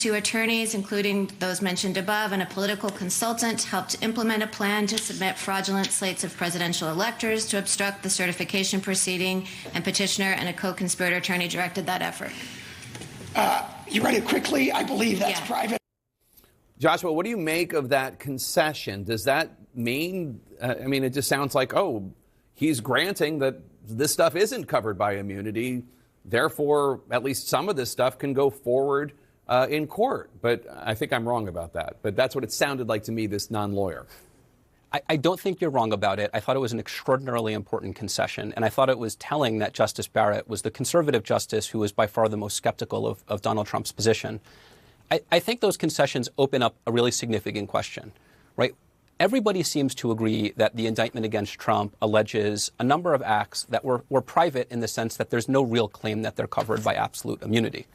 Two attorneys, including those mentioned above, and a political consultant helped implement a plan to submit fraudulent slates of presidential electors to obstruct the certification proceeding, and petitioner and a co-conspirator attorney directed that effort. You read it quickly. I believe that's private. Joshua, what do you make of that concession? Does that mean, it just sounds like, oh, he's granting that this stuff isn't covered by immunity. Therefore, at least some of this stuff can go forward in court. But I think I'm wrong about that. But that's what it sounded like to me, this non-lawyer. I don't think you're wrong about it. I thought it was an extraordinarily important concession. And I thought it was telling that Justice Barrett was the conservative justice who was by far the most skeptical of Donald Trump's position. I think those concessions open up a really significant question, right? Everybody seems to agree that the indictment against Trump alleges a number of acts that were private in the sense that there's no real claim that they're covered by absolute immunity.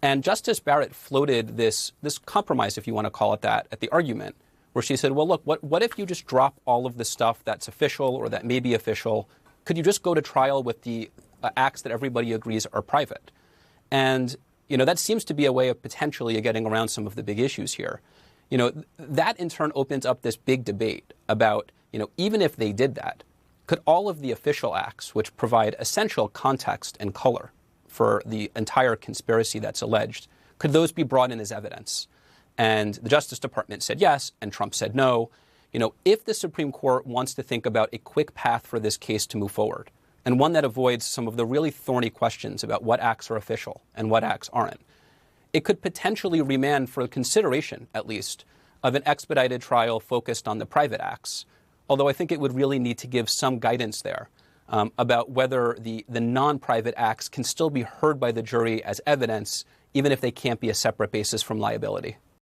And Justice Barrett floated this compromise, if you want to call it that, at the argument, where she said, well, look, what if you just drop all of the stuff that's official or that may be official? Could you just go to trial with the acts that everybody agrees are private? And, that seems to be a way of potentially getting around some of the big issues here. That in turn opens up this big debate about, even if they did that, could all of the official acts, which provide essential context and color for the entire conspiracy that's alleged, could those be brought in as evidence? And the Justice Department said yes, and Trump said no. If the Supreme Court wants to think about a quick path for this case to move forward, and one that avoids some of the really thorny questions about what acts are official and what acts aren't, it could potentially remand for consideration, at least, of an expedited trial focused on the private acts. Although I think it would really need to give some guidance there about whether the non-private acts can still be heard by the jury as evidence, even if they can't be a separate basis from liability.